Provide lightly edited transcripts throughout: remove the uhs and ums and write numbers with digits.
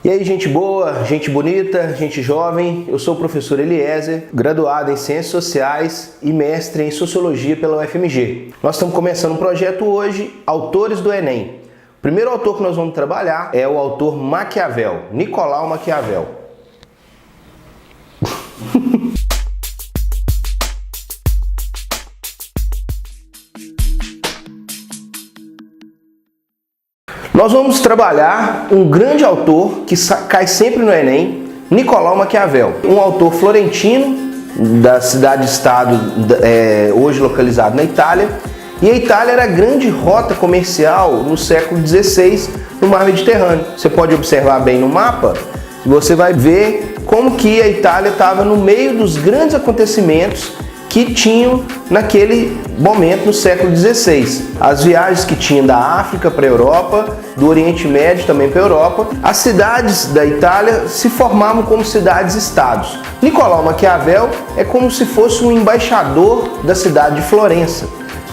E aí, gente boa, gente bonita, gente jovem, eu sou o professor Eliezer, graduado em Ciências Sociais e mestre em Sociologia pela UFMG. Nós estamos começando um projeto hoje, Autores do Enem. O primeiro autor que nós vamos trabalhar é o autor Maquiavel, Nicolau Maquiavel. Nós vamos trabalhar um grande autor que cai sempre no Enem, Nicolau Maquiavel, um autor florentino da cidade-estado, hoje localizado na Itália, e a Itália era a grande rota comercial no século XVI no mar Mediterrâneo. Você pode observar bem no mapa, você vai ver como que a Itália estava no meio dos grandes acontecimentos que tinham naquele momento no século XVI. As viagens que tinham da África para a Europa, do Oriente Médio também para a Europa. As cidades da Itália se formavam como cidades-estados. Nicolau Maquiavel é como se fosse um embaixador da cidade de Florença.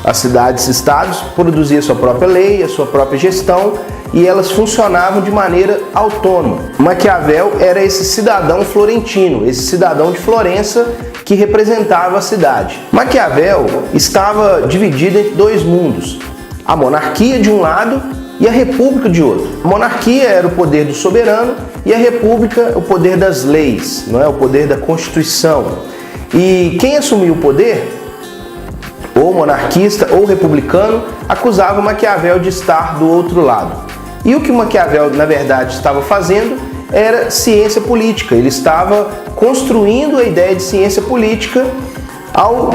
As cidades-estados produziam sua própria lei, a sua própria gestão, e elas funcionavam de maneira autônoma. Maquiavel era esse cidadão florentino, esse cidadão de Florença que representava a cidade. Maquiavel estava dividido entre dois mundos, a monarquia de um lado e a república de outro. A monarquia era o poder do soberano e a república o poder das leis, não é? O poder da Constituição. E quem assumiu o poder, ou monarquista ou republicano, acusava Maquiavel de estar do outro lado. E o que Maquiavel, na verdade, estava fazendo era ciência política. Ele estava construindo a ideia de ciência política ao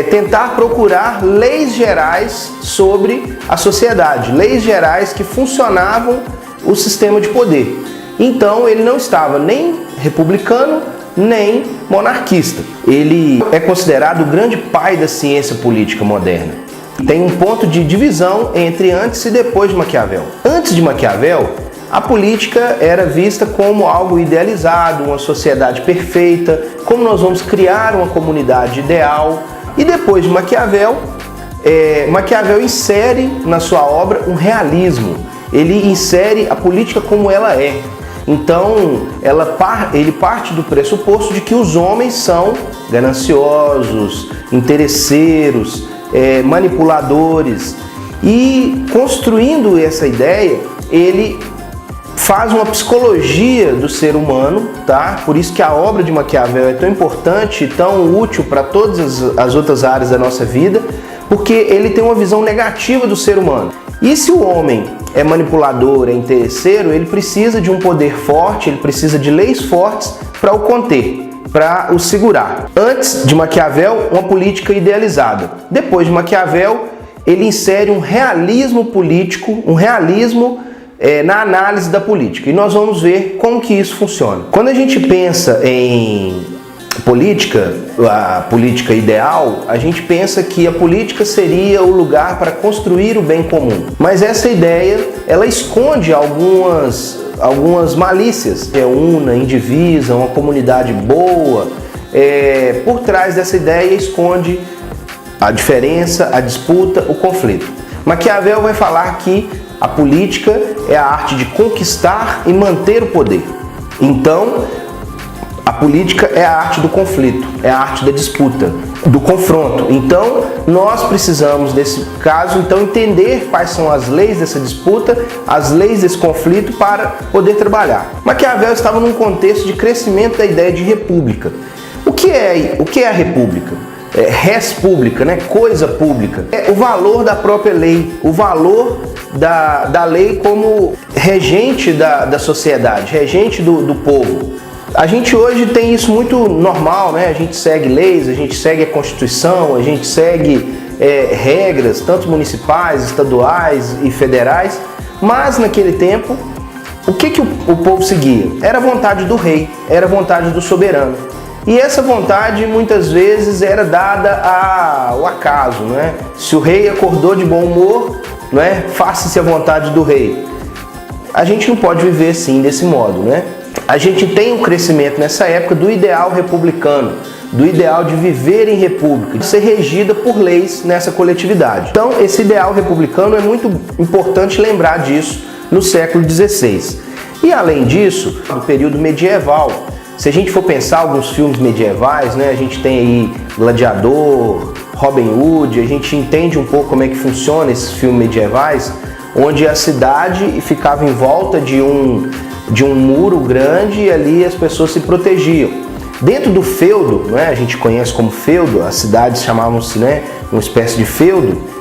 tentar procurar leis gerais sobre a sociedade, leis gerais que funcionavam o sistema de poder. Então ele não estava nem republicano, nem monarquista. Ele é considerado o grande pai da ciência política moderna. Tem um ponto de divisão entre antes e depois de Maquiavel. Antes de Maquiavel, a política era vista como algo idealizado, uma sociedade perfeita, como nós vamos criar uma comunidade ideal. E depois de Maquiavel, Maquiavel insere na sua obra um realismo. Ele insere a política como ela é. Então, ele parte do pressuposto de que os homens são gananciosos, interesseiros, manipuladores. E construindo essa ideia, ele faz uma psicologia do ser humano, tá? Por isso que a obra de Maquiavel é tão importante e tão útil para todas as outras áreas da nossa vida, porque ele tem uma visão negativa do ser humano. E se o homem é manipulador, é interesseiro, ele precisa de um poder forte, ele precisa de leis fortes para o conter, para o segurar. Antes de Maquiavel, uma política idealizada. Depois de Maquiavel, ele insere um realismo político, um realismo na análise da política. E nós vamos ver como que isso funciona. Quando a gente pensa em política, a política ideal, a gente pensa que a política seria o lugar para construir o bem comum. Mas essa ideia, ela esconde algumas malícias. Una, indivisa, uma comunidade boa. Por trás dessa ideia esconde a diferença, a disputa, o conflito. Maquiavel vai falar que a política é a arte de conquistar e manter o poder. Então, a política é a arte do conflito, é a arte da disputa, do confronto. Então, nós precisamos, nesse caso, entender quais são as leis dessa disputa, as leis desse conflito para poder trabalhar. Maquiavel estava num contexto de crescimento da ideia de república. O que é a república? Res pública, né? Coisa pública. É o valor da própria lei, o valor da lei como regente da sociedade, regente do povo. A gente hoje tem isso muito normal, né? A gente segue leis, a gente segue a Constituição, a gente segue regras, tanto municipais, estaduais e federais, mas naquele tempo, o que o povo seguia? Era a vontade do rei, era a vontade do soberano. E essa vontade muitas vezes era dada ao acaso, né? Se o rei acordou de bom humor, né? Faça-se a vontade do rei. A gente não pode viver assim, desse modo, né? A gente tem um crescimento nessa época do ideal republicano, do ideal de viver em república, de ser regida por leis nessa coletividade. Então, esse ideal republicano é muito importante lembrar disso no século XVI. E além disso, do período medieval. Se a gente for pensar alguns filmes medievais, né, a gente tem aí Gladiador, Robin Hood, a gente entende um pouco como é que funciona esses filmes medievais, onde a cidade ficava em volta de um muro grande e ali as pessoas se protegiam. Dentro do feudo, né, a gente conhece como feudo, as cidades chamavam-se, né, uma espécie de feudo,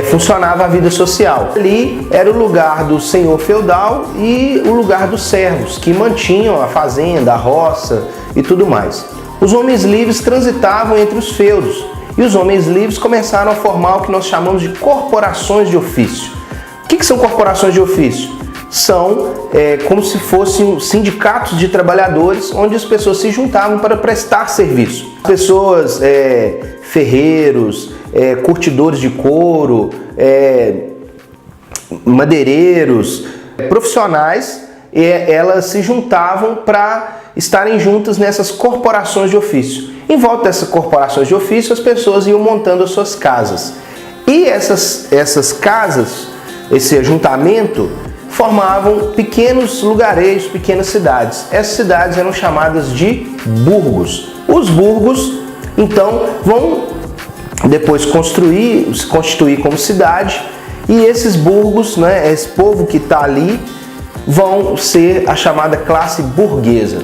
funcionava a vida social. Ali era o lugar do senhor feudal e o lugar dos servos, que mantinham a fazenda, a roça e tudo mais. Os homens livres transitavam entre os feudos e os homens livres começaram a formar o que nós chamamos de corporações de ofício. O que são corporações de ofício? São como se fossem sindicatos de trabalhadores onde as pessoas se juntavam para prestar serviço. Pessoas, ferreiros, curtidores de couro, madeireiros, profissionais, elas se juntavam para estarem juntas nessas corporações de ofício. Em volta dessas corporações de ofício, as pessoas iam montando as suas casas. E essas casas, esse ajuntamento, formavam pequenos lugarejos, pequenas cidades. Essas cidades eram chamadas de burgos. Os burgos, então, vão depois se constituir como cidade, e esses burgos, né, esse povo que está ali, vão ser a chamada classe burguesa.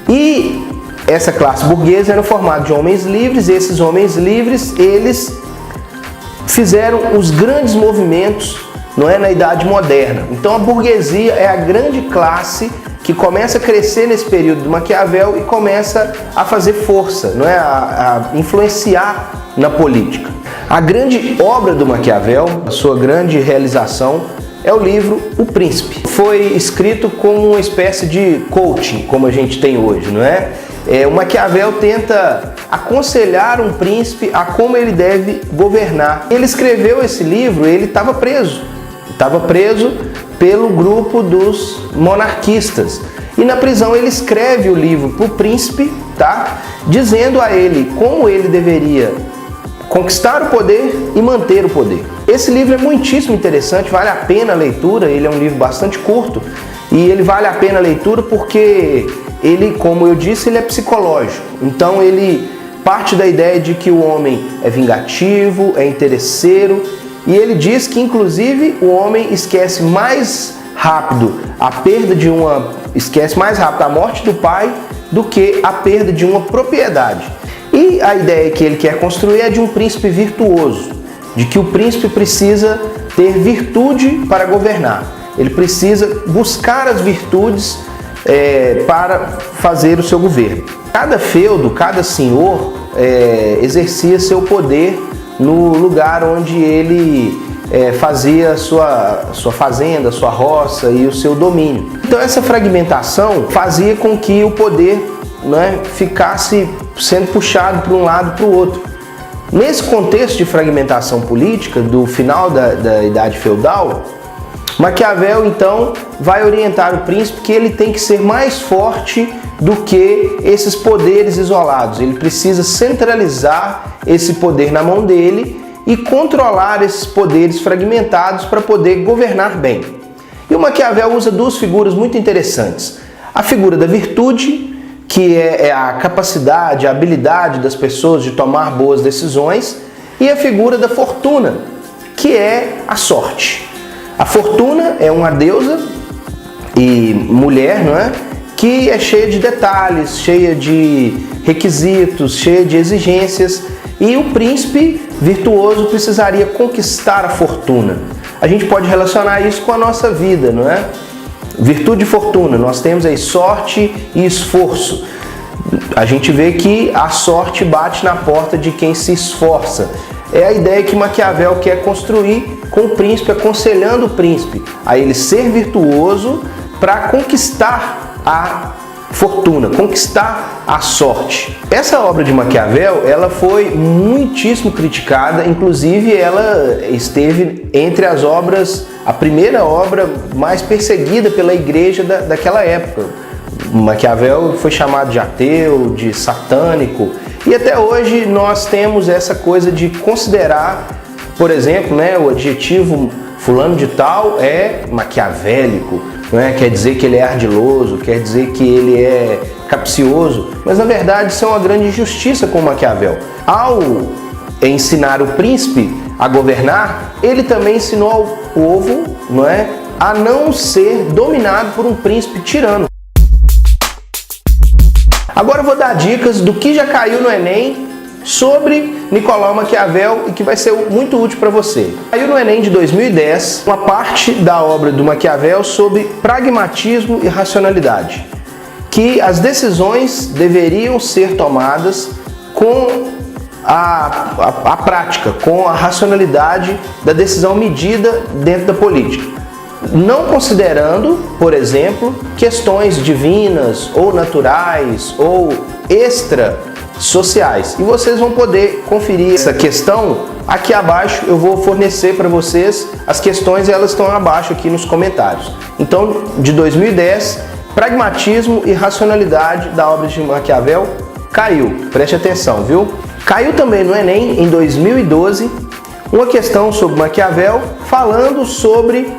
E essa classe burguesa era formada de homens livres, e esses homens livres, eles fizeram os grandes movimentos, não é, na Idade Moderna. Então a burguesia é a grande classe que começa a crescer nesse período do Maquiavel e começa a fazer força, não é, a influenciar na política. A grande obra do Maquiavel, a sua grande realização, é o livro O Príncipe. Foi escrito como uma espécie de coaching, como a gente tem hoje, não é? O Maquiavel tenta aconselhar um príncipe a como ele deve governar. Ele escreveu esse livro, ele estava preso pelo grupo dos monarquistas. E na prisão ele escreve o livro para o príncipe, tá? Dizendo a ele como ele deveria conquistar o poder e manter o poder. Esse livro é muitíssimo interessante, vale a pena a leitura, ele é um livro bastante curto e ele vale a pena a leitura porque ele, como eu disse, ele é psicológico. Então ele parte da ideia de que o homem é vingativo, é interesseiro, e ele diz que inclusive o homem esquece mais rápido a morte do pai do que a perda de uma propriedade. E a ideia que ele quer construir é de um príncipe virtuoso, de que o príncipe precisa ter virtude para governar. Ele precisa buscar as virtudes para fazer o seu governo. Cada feudo, cada senhor exercia seu poder no lugar onde ele fazia a sua fazenda, a sua roça e o seu domínio. Então essa fragmentação fazia com que o poder, né, ficasse sendo puxado para um lado e para o outro. Nesse contexto de fragmentação política do final da Idade Feudal, Maquiavel então vai orientar o príncipe que ele tem que ser mais forte do que esses poderes isolados. Ele precisa centralizar esse poder na mão dele e controlar esses poderes fragmentados para poder governar bem. E o Maquiavel usa duas figuras muito interessantes. A figura da virtude, que é a capacidade, a habilidade das pessoas de tomar boas decisões, e a figura da fortuna, que é a sorte. A fortuna é uma deusa e mulher, não é? Que é cheia de detalhes, cheia de requisitos, cheia de exigências, e o príncipe virtuoso precisaria conquistar a fortuna. A gente pode relacionar isso com a nossa vida, não é? Virtude e fortuna, nós temos aí sorte e esforço. A gente vê que a sorte bate na porta de quem se esforça. É a ideia que Maquiavel quer construir com o príncipe, aconselhando o príncipe a ele ser virtuoso para conquistar a fortuna, conquistar a sorte. Essa obra de Maquiavel, ela foi muitíssimo criticada, inclusive ela esteve entre as obras, a primeira obra mais perseguida pela igreja daquela época. Maquiavel foi chamado de ateu, de satânico, e até hoje nós temos essa coisa de considerar, por exemplo, né, o adjetivo fulano de tal é maquiavélico, né? Quer dizer que ele é ardiloso, quer dizer que ele é capcioso, mas na verdade isso é uma grande injustiça com Maquiavel. Ao ensinar o príncipe a governar, ele também ensinou ao povo, não é, a não ser dominado por um príncipe tirano. Agora eu vou dar dicas do que já caiu no Enem sobre Nicolau Maquiavel e que vai ser muito útil para você. Caiu no Enem de 2010 uma parte da obra do Maquiavel sobre pragmatismo e racionalidade, que as decisões deveriam ser tomadas com a prática, com a racionalidade da decisão medida dentro da política. Não considerando, por exemplo, questões divinas ou naturais ou extra-sociais. E vocês vão poder conferir essa questão aqui abaixo. Eu vou fornecer para vocês as questões, elas estão abaixo aqui nos comentários. Então, de 2010, pragmatismo e racionalidade da obra de Maquiavel caiu. Preste atenção, viu? Caiu também no Enem em 2012 uma questão sobre Maquiavel, falando sobre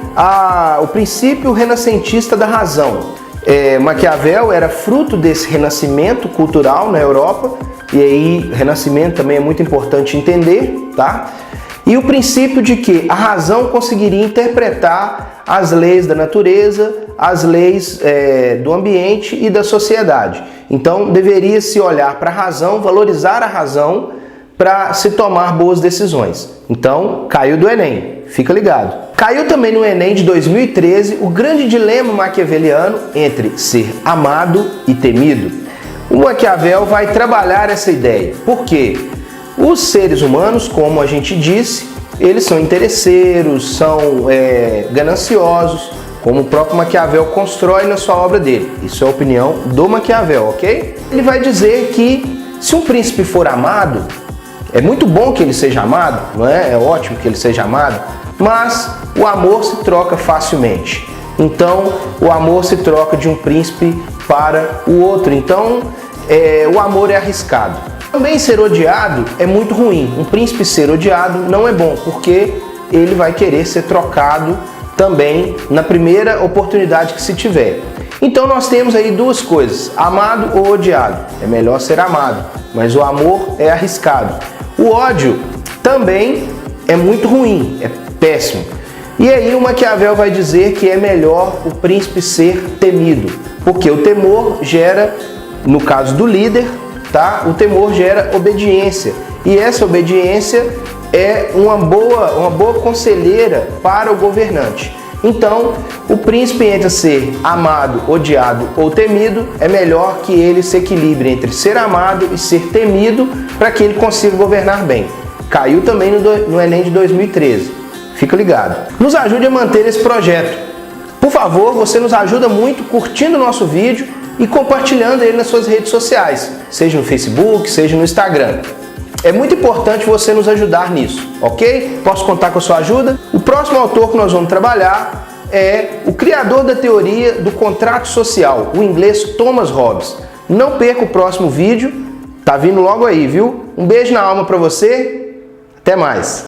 o princípio renascentista da razão. Maquiavel era fruto desse renascimento cultural na Europa, e aí renascimento também é muito importante entender, tá? E o princípio de que a razão conseguiria interpretar as leis da natureza, as leis do ambiente e da sociedade. Então deveria se olhar para a razão, valorizar a razão, para se tomar boas decisões. Então, caiu do Enem, fica ligado. Caiu também no Enem de 2013 o grande dilema maquiaveliano entre ser amado e temido. O Maquiavel vai trabalhar essa ideia, porque os seres humanos, como a gente disse, eles são interesseiros, são gananciosos, como o próprio Maquiavel constrói na sua obra dele. Isso é a opinião do Maquiavel, ok? Ele vai dizer que se um príncipe for amado, é muito bom que ele seja amado, não é? É ótimo que ele seja amado, mas o amor se troca facilmente. Então, o amor se troca de um príncipe para o outro. Então, o amor é arriscado. Também ser odiado é muito ruim. Um príncipe ser odiado não é bom, porque ele vai querer ser trocado também na primeira oportunidade que se tiver. Então nós temos aí duas coisas, amado ou odiado. É melhor ser amado, mas o amor é arriscado. O ódio também é muito ruim, é péssimo. E aí o Maquiavel vai dizer que é melhor o príncipe ser temido, porque o temor gera, no caso do líder, tá? O temor gera obediência, e essa obediência é uma boa conselheira para o governante. Então, o príncipe, entre ser amado, odiado ou temido, é melhor que ele se equilibre entre ser amado e ser temido para que ele consiga governar bem. Caiu também no Enem de 2013. Fica ligado. Nos ajude a manter esse projeto. Por favor, você nos ajuda muito curtindo o nosso vídeo e compartilhando ele nas suas redes sociais, seja no Facebook, seja no Instagram. É muito importante você nos ajudar nisso, ok? Posso contar com a sua ajuda? O próximo autor que nós vamos trabalhar é o criador da teoria do contrato social, o inglês Thomas Hobbes. Não perca o próximo vídeo, tá vindo logo aí, viu? Um beijo na alma para você, até mais!